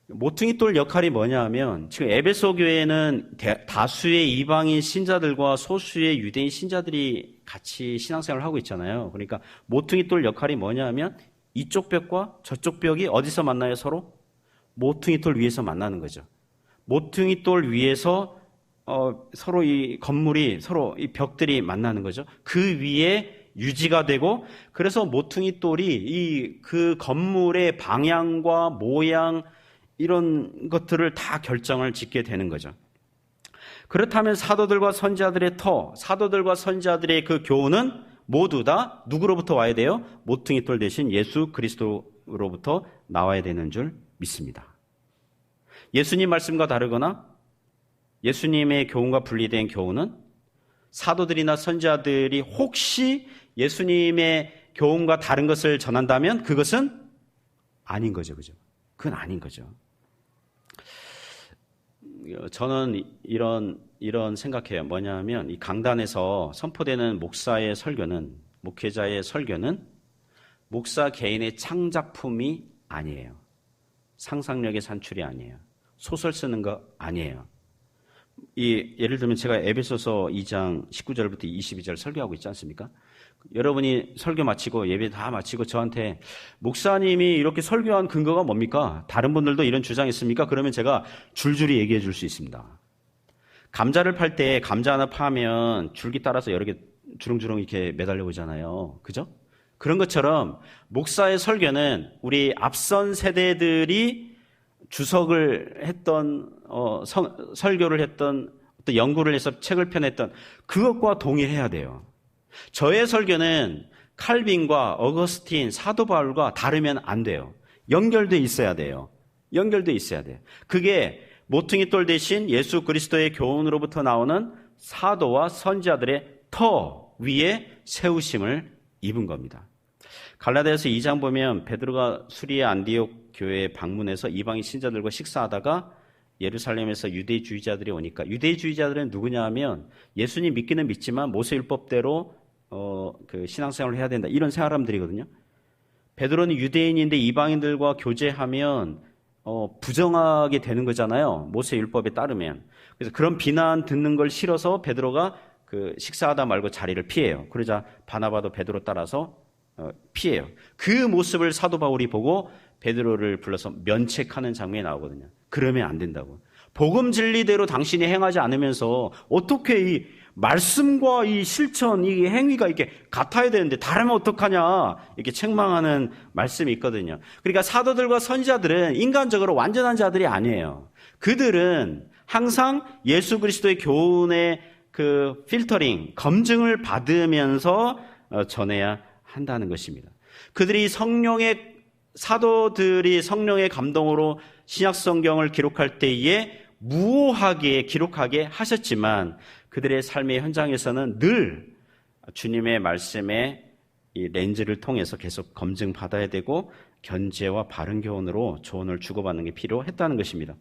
모퉁이돌 역할이 뭐냐 하면, 지금 에베소 교회는 다수의 이방인 신자들과 소수의 유대인 신자들이 같이 신앙생활을 하고 있잖아요. 그러니까 모퉁이돌 역할이 뭐냐 하면, 이쪽 벽과 저쪽 벽이 어디서 만나요? 서로? 모퉁이돌 위에서 만나는 거죠. 모퉁이돌 위에서 서로 이 건물이, 서로 이 벽들이 만나는 거죠. 그 위에 유지가 되고, 그래서 모퉁이돌이 그 건물의 방향과 모양, 이런 것들을 다 결정을 짓게 되는 거죠. 그렇다면 사도들과 선지자들의 사도들과 선지자들의 그 교훈은 모두 다 누구로부터 와야 돼요? 모퉁이돌 대신 예수 그리스도로부터 나와야 되는 줄 믿습니다. 예수님 말씀과 다르거나 예수님의 교훈과 분리된 교훈은 사도들이나 선지자들이 혹시 예수님의 교훈과 다른 것을 전한다면 그것은 아닌 거죠. 그죠? 그건 아닌 거죠. 저는 이런 생각해요. 뭐냐면 이 강단에서 선포되는 목사의 설교는, 목회자의 설교는 목사 개인의 창작품이 아니에요. 상상력의 산출이 아니에요. 소설 쓰는 거 아니에요. 예를 들면 제가 에베소서 2장 19절부터 22절 설교하고 있지 않습니까? 여러분이 설교 마치고 예배 다 마치고 저한테 목사님이 이렇게 설교한 근거가 뭡니까? 다른 분들도 이런 주장이 있습니까? 그러면 제가 줄줄이 얘기해 줄 수 있습니다. 감자를 팔 때 감자 하나 파면 줄기 따라서 여러 개 주렁주렁 이렇게 매달려 오잖아요. 그죠? 그런 것처럼 목사의 설교는 우리 앞선 세대들이 주석을 했던 설교를 했던 또 연구를 해서 책을 펴냈던 그것과 동일해야 돼요. 저의 설교는 칼빈과 어거스틴, 사도 바울과 다르면 안 돼요. 연결돼 있어야 돼요. 연결돼 있어야 돼요. 그게 모퉁이 돌 대신 예수 그리스도의 교훈으로부터 나오는 사도와 선지자들의 터 위에 세우심을 입은 겁니다. 갈라디아서 2장 보면 베드로가 수리아 안디옥 교회에 방문해서 이방인 신자들과 식사하다가 예루살렘에서 유대주의자들이 오니까, 유대주의자들은 누구냐 하면 예수님 믿기는 믿지만 모세율법대로 그 신앙생활을 해야 된다, 이런 사람들이거든요. 베드로는 유대인인데 이방인들과 교제하면 부정하게 되는 거잖아요. 모세율법에 따르면. 그래서 그런 비난 듣는 걸 싫어서 베드로가 그 식사하다 말고 자리를 피해요. 그러자 바나바도 베드로 따라서 피해요. 그 모습을 사도 바울이 보고 베드로를 불러서 면책하는 장면이 나오거든요. 그러면 안 된다고. 복음 진리대로 당신이 행하지 않으면서 어떻게 이 말씀과 이 실천, 이 행위가 이렇게 같아야 되는데 다르면 어떡하냐, 이렇게 책망하는 말씀이 있거든요. 그러니까 사도들과 선지자들은 인간적으로 완전한 자들이 아니에요. 그들은 항상 예수 그리스도의 교훈의 그 필터링, 검증을 받으면서 전해야 한다는 것입니다. 사도들이 성령의 감동으로 신약 성경을 기록할 때에 무오하게 기록하게 하셨지만 그들의 삶의 현장에서는 늘 주님의 말씀의 이 렌즈를 통해서 계속 검증받아야 되고 견제와 바른 교훈으로 조언을 주고받는 게 필요했다는 것입니다.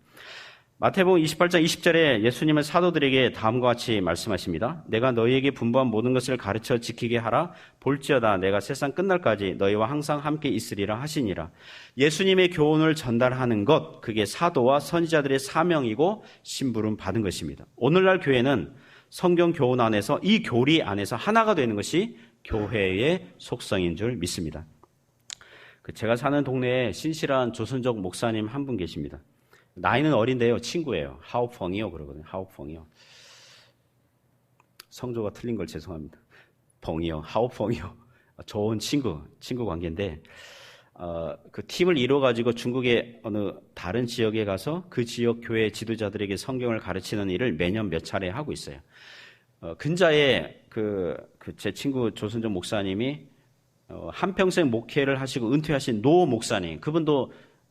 마태복음 28장 20절에 예수님은 사도들에게 다음과 같이 말씀하십니다. 내가 너희에게 분부한 모든 것을 가르쳐 지키게 하라. 볼지어다 내가 세상 끝날까지 너희와 항상 함께 있으리라 하시니라. 예수님의 교훈을 전달하는 것, 그게 사도와 선지자들의 사명이고 심부름 받은 것입니다. 오늘날 교회는 성경 교훈 안에서, 이 교리 안에서 하나가 되는 것이 교회의 속성인 줄 믿습니다. 제가 사는 동네에 신실한 조선족 목사님 한 분 계십니다. 나이는 어린데요, 친구예요. 하오펑이요 그러거든요. 하오펑이요. 성조가 틀린 걸 죄송합니다. 펑이요, 하오펑이요. 좋은 친구 관계인데 그 팀을 이뤄가지고 중국의 어느 다른 지역에 가서 그 지역 교회 지도자들에게 성경을 가르치는 일을 매년 몇 차례 하고 있어요. 근자에 제 친구 조선족 목사님이 한평생 목회를 하시고 은퇴하신 노 목사님,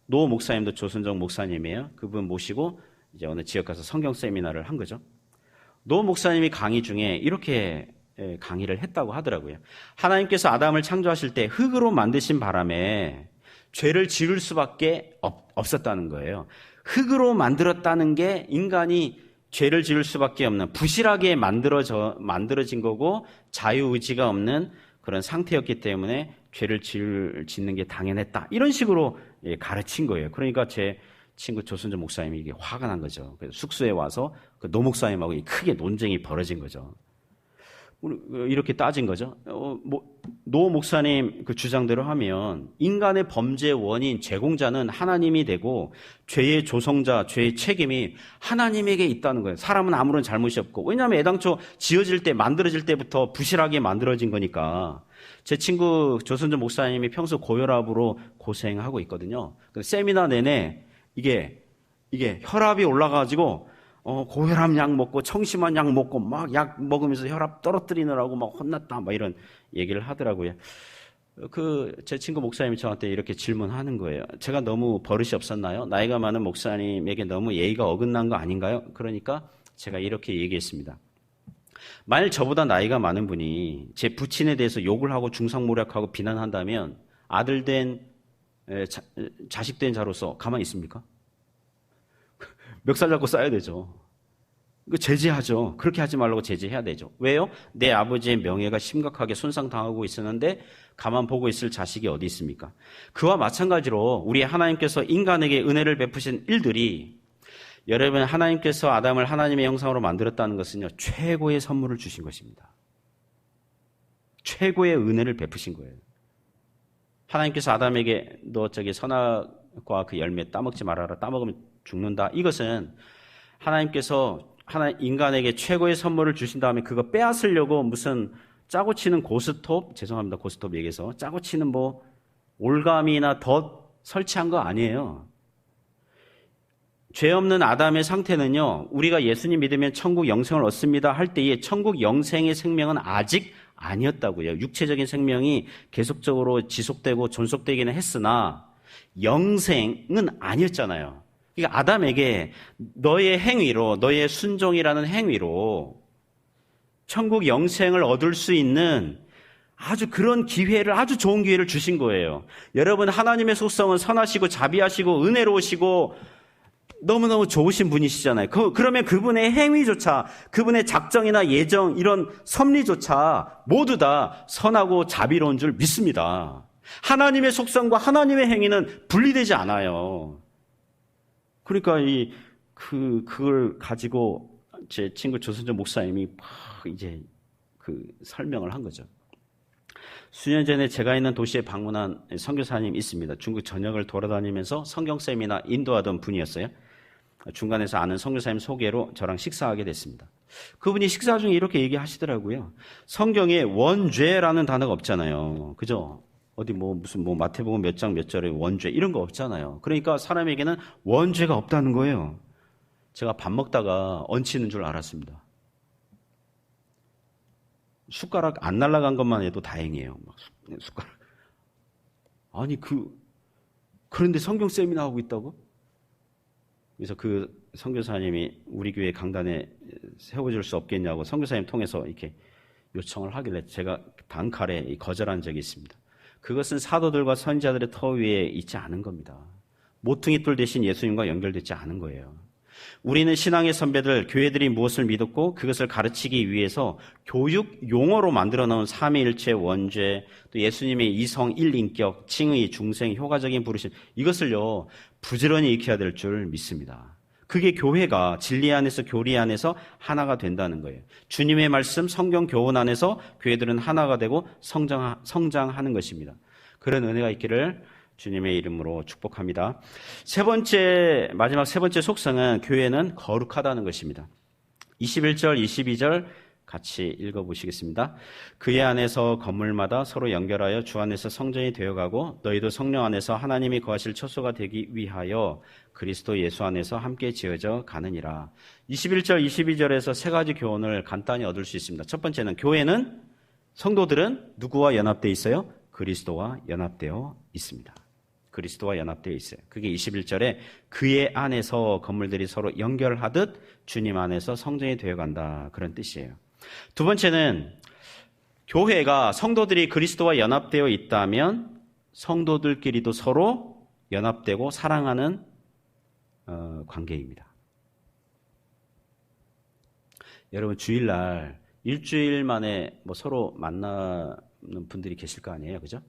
노 목사님도 조선족 목사님이에요. 그분 모시고 이제 어느 지역 가서 성경 세미나를 한 거죠. 노 목사님이 강의 중에 이렇게 강의를 했다고 하더라고요. 하나님께서 아담을 창조하실 때 흙으로 만드신 바람에 죄를 지을 수밖에 없었다는 거예요. 흙으로 만들었다는 게 인간이 죄를 지을 수밖에 없는, 부실하게 만들어진 거고 자유의지가 없는 그런 상태였기 때문에 죄를 짓는 게 당연했다, 이런 식으로 가르친 거예요. 그러니까 제 친구 조선족 목사님이 이게 화가 난 거죠. 그래서 숙소에 와서 그 노 목사님하고 크게 논쟁이 벌어진 거죠. 이렇게 따진 거죠. 노 목사님 그 주장대로 하면 인간의 범죄의 원인, 제공자는 하나님이 되고 죄의 조성자, 죄의 책임이 하나님에게 있다는 거예요. 사람은 아무런 잘못이 없고, 왜냐하면 애당초 지어질 때, 만들어질 때부터 부실하게 만들어진 거니까. 제 친구 조선족 목사님이 평소 고혈압으로 고생하고 있거든요. 세미나 내내 이게 혈압이 올라가지고 고혈압 약 먹고 청심환 약 먹고 막 약 먹으면서 혈압 떨어뜨리느라고 막 혼났다, 막 이런 얘기를 하더라고요. 제 친구 목사님이 저한테 이렇게 질문하는 거예요. 제가 너무 버릇이 없었나요? 나이가 많은 목사님에게 너무 예의가 어긋난 거 아닌가요? 그러니까 제가 이렇게 얘기했습니다. 만일 저보다 나이가 많은 분이 제 부친에 대해서 욕을 하고 중상모략하고 비난한다면 아들 된 자식 된 자로서 가만히 있습니까? 멱살 잡고 싸야 되죠. 제재하죠. 그렇게 하지 말라고 제재해야 되죠. 왜요? 내 아버지의 명예가 심각하게 손상당하고 있었는데 가만 보고 있을 자식이 어디 있습니까? 그와 마찬가지로 우리 하나님께서 인간에게 은혜를 베푸신 일들이, 여러분, 하나님께서 아담을 하나님의 형상으로 만들었다는 것은요, 최고의 선물을 주신 것입니다. 최고의 은혜를 베푸신 거예요. 하나님께서 아담에게 너 저기 선악과 그 열매 따먹지 말아라, 따먹으면 죽는다. 이것은 하나님께서 인간에게 최고의 선물을 주신 다음에 그거 빼앗으려고 무슨 짜고 치는 고스톱, 죄송합니다, 고스톱 얘기해서 짜고 치는 뭐 올가미나 덧 설치한 거 아니에요. 죄 없는 아담의 상태는요, 우리가 예수님 믿으면 천국 영생을 얻습니다 할 때에 천국 영생의 생명은 아직 아니었다고요. 육체적인 생명이 계속적으로 지속되고 존속되기는 했으나 영생은 아니었잖아요. 그러니까 아담에게 너의 행위로, 너의 순종이라는 행위로 천국 영생을 얻을 수 있는 아주 그런 기회를, 아주 좋은 기회를 주신 거예요. 여러분, 하나님의 속성은 선하시고 자비하시고 은혜로우시고 너무너무 좋으신 분이시잖아요. 그러면 그분의 행위조차, 그분의 작정이나 예정, 이런 섭리조차 모두 다 선하고 자비로운 줄 믿습니다. 하나님의 속성과 하나님의 행위는 분리되지 않아요. 그러니까 그걸 가지고 제 친구 조선정 목사님이 막 이제 설명을 한 거죠. 수년 전에 제가 있는 도시에 방문한 선교사님이 있습니다. 중국 전역을 돌아다니면서 성경 세미나 인도하던 분이었어요. 중간에서 아는 선교사님 소개로 저랑 식사하게 됐습니다. 그분이 식사 중에 이렇게 얘기하시더라고요. 성경에 원죄라는 단어가 없잖아요. 그죠? 어디 무슨 마태복음 몇 장 몇 절에 원죄 이런 거 없잖아요. 그러니까 사람에게는 원죄가 없다는 거예요. 제가 밥 먹다가 얹히는 줄 알았습니다. 숟가락 안 날아간 것만 해도 다행이에요. 숟가락. 아니 그런데 성경 세미나 하고 있다고? 그래서 그 선교사님이 우리 교회 강단에 세워줄 수 없겠냐고 선교사님 통해서 이렇게 요청을 하길래 제가 단칼에 거절한 적이 있습니다. 그것은 사도들과 선지자들의 터 위에 있지 않은 겁니다. 모퉁이 돌 대신 예수님과 연결되지 않은 거예요. 우리는 신앙의 선배들, 교회들이 무엇을 믿었고 그것을 가르치기 위해서 교육 용어로 만들어 놓은 삼위일체 원죄, 또 예수님의 이성 일인격, 칭의, 중생, 효과적인 부르심, 이것을요 부지런히 익혀야 될 줄 믿습니다. 그게 교회가 진리 안에서 교리 안에서 하나가 된다는 거예요. 주님의 말씀, 성경 교훈 안에서 교회들은 하나가 되고 성장하는 것입니다. 그런 은혜가 있기를 주님의 이름으로 축복합니다. 마지막 세 번째 속성은 교회는 거룩하다는 것입니다. 21절, 22절 같이 읽어보시겠습니다. 그의 안에서 건물마다 서로 연결하여 주 안에서 성전이 되어가고 너희도 성령 안에서 하나님이 거하실 처소가 되기 위하여 그리스도 예수 안에서 함께 지어져 가느니라. 21절, 22절에서 세 가지 교훈을 간단히 얻을 수 있습니다. 첫 번째는 교회는, 성도들은 누구와 연합되어 있어요? 그리스도와 연합되어 있습니다. 그리스도와 연합되어 있어요. 그게 21절에 그의 안에서 건물들이 서로 연결하듯 주님 안에서 성전이 되어간다, 그런 뜻이에요. 두 번째는 교회가, 성도들이 그리스도와 연합되어 있다면 성도들끼리도 서로 연합되고 사랑하는 관계입니다. 여러분, 주일날 일주일 만에 서로 만나는 분들이 계실 거 아니에요, 그죠?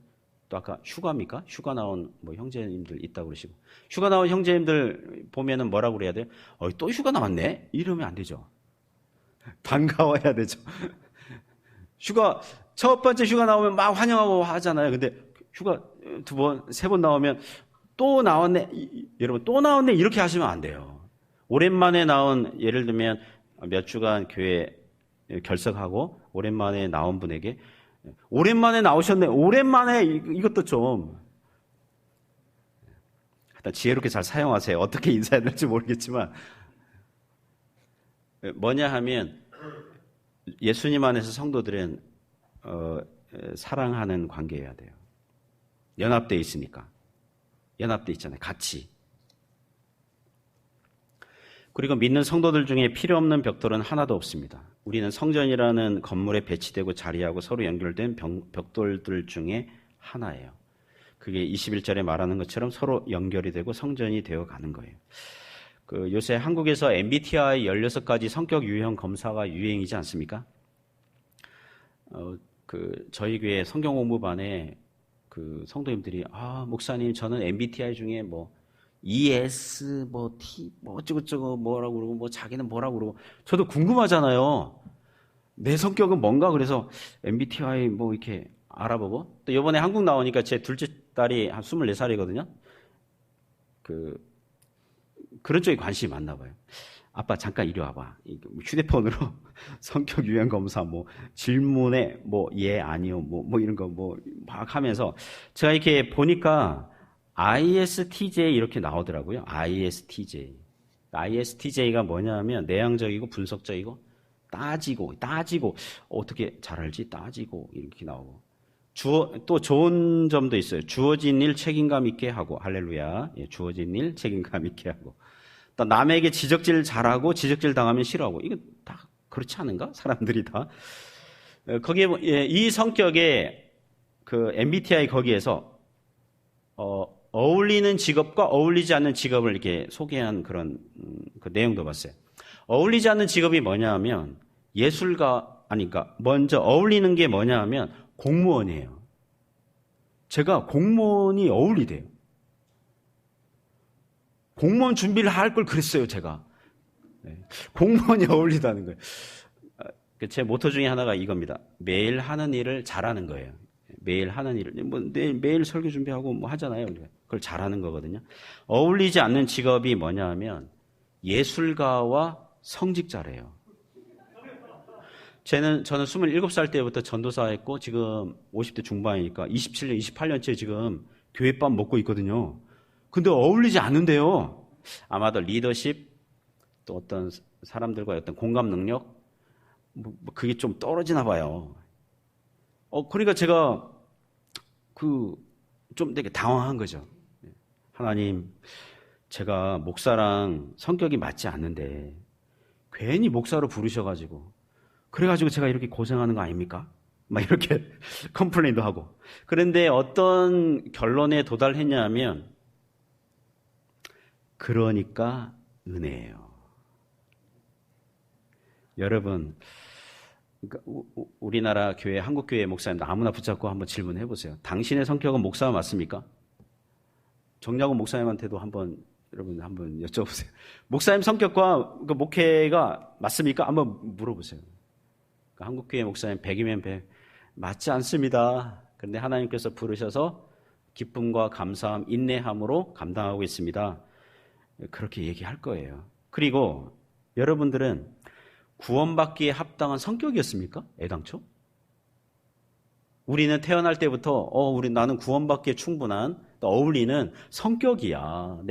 또 아까 휴가입니까? 휴가 나온 형제님들 있다고 그러시고, 휴가 나온 형제님들 보면은 뭐라고 그래야 돼요? 또 휴가 나왔네? 이러면 안 되죠. 반가워야 되죠. 첫 번째 휴가 나오면 막 환영하고 하잖아요. 근데 휴가 두 번, 세 번 나오면 또 나왔네. 여러분, 또 나왔네. 이렇게 하시면 안 돼요. 오랜만에 나온, 예를 들면 몇 주간 교회 결석하고 오랜만에 나온 분에게 오랜만에 나오셨네. 오랜만에 이것도 좀 일단 지혜롭게 잘 사용하세요. 어떻게 인사해야 될지 모르겠지만 뭐냐 하면 예수님 안에서 성도들은 사랑하는 관계여야 돼요. 연합되어 있으니까. 연합되어 있잖아요. 같이. 그리고 믿는 성도들 중에 필요 없는 벽돌은 하나도 없습니다. 우리는 성전이라는 건물에 배치되고 자리하고 서로 연결된 벽돌들 중에 하나예요. 그게 21절에 말하는 것처럼 서로 연결이 되고 성전이 되어 가는 거예요. 요새 한국에서 MBTI 16가지 성격 유형 검사가 유행이지 않습니까? 저희 교회 성경 공부반에 성도님들이, 목사님, 저는 MBTI 중에 ES, T, 어쩌고저쩌고 뭐라고 그러고, 자기는 뭐라고 그러고, 저도 궁금하잖아요. 내 성격은 뭔가, 그래서 MBTI 이렇게 알아보고, 또 이번에 한국 나오니까 제 둘째 딸이 한 24살이거든요. 그런 쪽에 관심이 많나 봐요. 아빠, 잠깐 이리 와봐. 휴대폰으로 성격 유형 검사, 질문에, 예, 아니요, 이런 거, 막 하면서, 제가 이렇게 보니까, ISTJ 이렇게 나오더라고요. ISTJ. ISTJ가 뭐냐면, 내향적이고, 분석적이고, 따지고, 어떻게 잘 알지? 따지고, 이렇게 나오고. 또 좋은 점도 있어요. 주어진 일 책임감 있게 하고, 할렐루야. 예, 주어진 일 책임감 있게 하고. 또 남에게 지적질 잘하고 지적질 당하면 싫어하고. 이거 다 그렇지 않은가? 사람들이 다. 거기에 이 성격의 MBTI 거기에서 어울리는 직업과 어울리지 않는 직업을 이렇게 소개한 그런 내용도 봤어요. 어울리지 않는 직업이 뭐냐 하면 그러니까 먼저 어울리는 게 뭐냐 하면 공무원이에요. 제가 공무원이 어울리대요. 공무원 준비를 할 걸 그랬어요, 제가. 공무원이 어울리다는 거예요. 제 모토 중에 하나가 이겁니다. 매일 하는 일을 잘하는 거예요. 매일 하는 일을. 매일 설교 준비하고 하잖아요. 그걸 잘하는 거거든요. 어울리지 않는 직업이 뭐냐 하면 예술가와 성직자래요. 저는 27살 때부터 전도사 했고, 지금 50대 중반이니까 27년, 28년째 지금 교회밥 먹고 있거든요. 근데 어울리지 않는데요. 아마도 리더십, 또 어떤 사람들과의 어떤 공감 능력, 그게 좀 떨어지나 봐요. 그러니까 제가 좀 되게 당황한 거죠. 하나님, 제가 목사랑 성격이 맞지 않는데 괜히 목사로 부르셔가지고 그래가지고 제가 이렇게 고생하는 거 아닙니까? 막 이렇게 컴플레인도 하고. 그런데 어떤 결론에 도달했냐면 그러니까 은혜예요. 여러분, 우리나라 교회, 한국교회 목사님들 아무나 붙잡고 한번 질문해 보세요. 당신의 성격은 목사 맞습니까? 정약원 목사님한테도 여러분 한번 여쭤보세요. 목사님 성격과 목회가 맞습니까? 한번 물어보세요. 한국교회 목사님 100이면 100 맞지 않습니다. 그런데 하나님께서 부르셔서 기쁨과 감사함, 인내함으로 감당하고 있습니다. 그렇게 얘기할 거예요. 그리고 여러분들은 구원받기에 합당한 성격이었습니까? 애당초? 우리는 태어날 때부터 나는 구원받기에 충분한 또 어울리는 성격이야.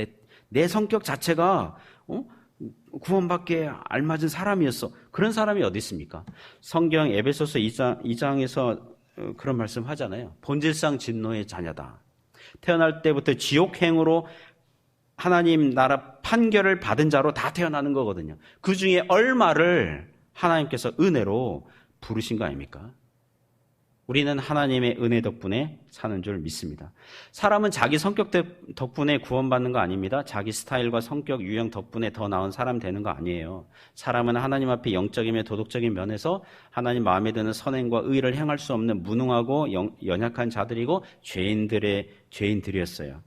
내 성격 자체가 구원받기에 알맞은 사람이었어. 그런 사람이 어디 있습니까? 성경 에베소서 2장에서 그런 말씀 하잖아요. 본질상 진노의 자녀다. 태어날 때부터 지옥행으로 하나님 나라 판결을 받은 자로 다 태어나는 거거든요. 그 중에 얼마를 하나님께서 은혜로 부르신 거 아닙니까? 우리는 하나님의 은혜 덕분에 사는 줄 믿습니다. 사람은 자기 성격 덕분에 구원받는 거 아닙니다. 자기 스타일과 성격 유형 덕분에 더 나은 사람 되는 거 아니에요. 사람은 하나님 앞에 영적이며 도덕적인 면에서 하나님 마음에 드는 선행과 의를 행할 수 없는 무능하고 연약한 자들이고 죄인들이었어요.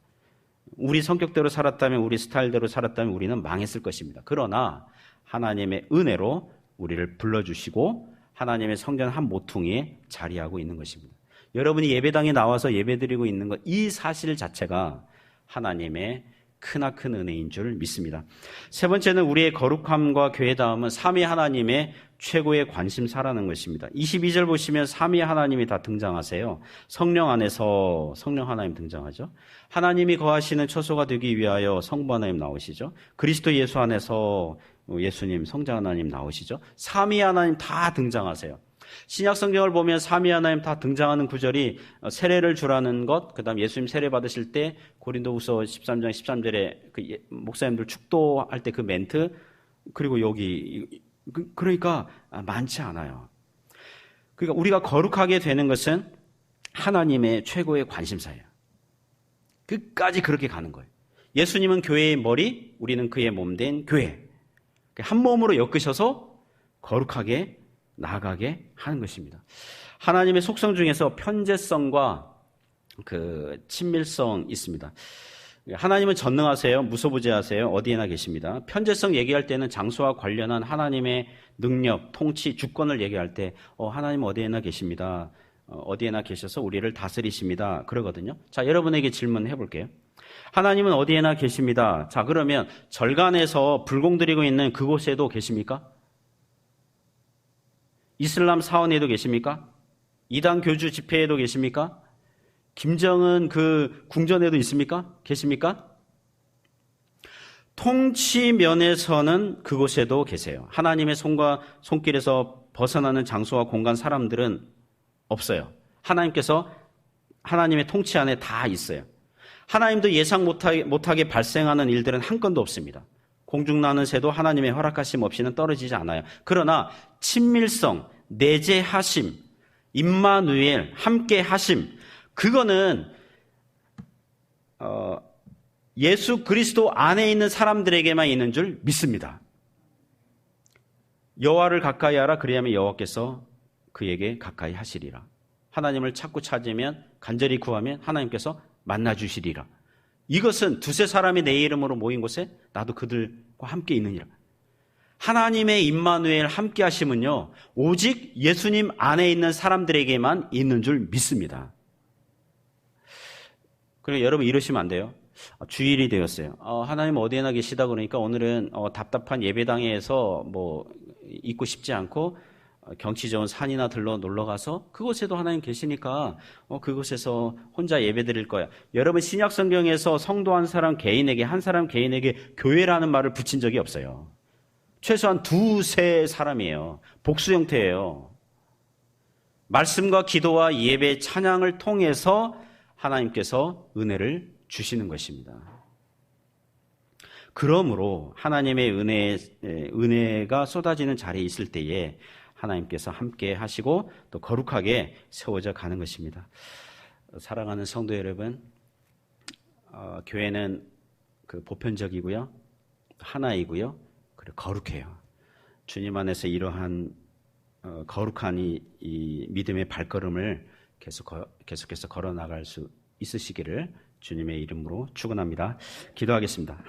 우리 성격대로 살았다면, 우리 스타일대로 살았다면 우리는 망했을 것입니다. 그러나 하나님의 은혜로 우리를 불러주시고 하나님의 성전 한 모퉁이에 자리하고 있는 것입니다. 여러분이 예배당에 나와서 예배드리고 있는 것, 이 사실 자체가 하나님의 크나큰 은혜인 줄 믿습니다. 세 번째는 우리의 거룩함과 교회다움은 삼위 하나님의 최고의 관심사라는 것입니다. 22절 보시면 삼위 하나님이 다 등장하세요. 성령 안에서 성령 하나님 등장하죠. 하나님이 거하시는 처소가 되기 위하여 성부 하나님 나오시죠. 그리스도 예수 안에서 예수님, 성자 하나님 나오시죠. 삼위 하나님 다 등장하세요. 신약 성경을 보면 삼위 하나님 다 등장하는 구절이 세례를 주라는 것, 그다음 예수님 세례 받으실 때 고린도후서 13장 13절에 목사님들 축도할 때 그 멘트, 그리고 여기 그러니까 많지 않아요. 그러니까 우리가 거룩하게 되는 것은 하나님의 최고의 관심사예요. 끝까지 그렇게 가는 거예요. 예수님은 교회의 머리, 우리는 그의 몸 된 교회. 한 몸으로 엮으셔서 거룩하게 나아가게 하는 것입니다. 하나님의 속성 중에서 편재성과 그 친밀성 있습니다. 하나님은 전능하세요. 무소부재하세요. 어디에나 계십니다. 편재성 얘기할 때는 장소와 관련한 하나님의 능력, 통치, 주권을 얘기할 때 하나님 어디에나 계십니다. 어디에나 계셔서 우리를 다스리십니다. 그러거든요. 자, 여러분에게 질문해 볼게요. 하나님은 어디에나 계십니다. 자, 그러면 절간에서 불공들이고 있는 그곳에도 계십니까? 이슬람 사원에도 계십니까? 이단 교주 집회에도 계십니까? 김정은 그 궁전에도 있습니까? 계십니까? 통치 면에서는 그곳에도 계세요. 하나님의 손과 손길에서 벗어나는 장소와 공간, 사람들은 없어요. 하나님께서 하나님의 통치 안에 다 있어요. 하나님도 예상 못하게 발생하는 일들은 한 건도 없습니다. 공중나는 새도 하나님의 허락하심 없이는 떨어지지 않아요. 그러나 친밀성, 내재하심, 임마누엘, 함께하심, 그거는 예수 그리스도 안에 있는 사람들에게만 있는 줄 믿습니다. 여호와를 가까이 하라, 그리하면 여호와께서 그에게 가까이 하시리라. 하나님을 찾고 찾으면, 간절히 구하면 하나님께서 만나주시리라. 이것은 두세 사람이 내 이름으로 모인 곳에 나도 그들과 함께 있느니라. 하나님의 임마누엘 함께 하심은요, 오직 예수님 안에 있는 사람들에게만 있는 줄 믿습니다. 그리고 여러분 이러시면 안 돼요. 주일이 되었어요. 하나님 어디에나 계시다 그러니까 오늘은 답답한 예배당에서 있고 싶지 않고 경치 좋은 산이나 들러 놀러 가서 그곳에도 하나님 계시니까 그곳에서 혼자 예배 드릴 거야. 여러분 신약 성경에서 성도 한 사람 개인에게 교회라는 말을 붙인 적이 없어요. 최소한 두세 사람이에요. 복수 형태예요. 말씀과 기도와 예배, 찬양을 통해서 하나님께서 은혜를 주시는 것입니다. 그러므로 하나님의 은혜가 쏟아지는 자리에 있을 때에 하나님께서 함께 하시고 또 거룩하게 세워져 가는 것입니다. 사랑하는 성도 여러분, 교회는 그 보편적이고요, 하나이고요, 그리고 거룩해요. 주님 안에서 이러한 거룩한 이 믿음의 발걸음을 계속해서 걸어 나갈 수 있으시기를 주님의 이름으로 축원합니다. 기도하겠습니다.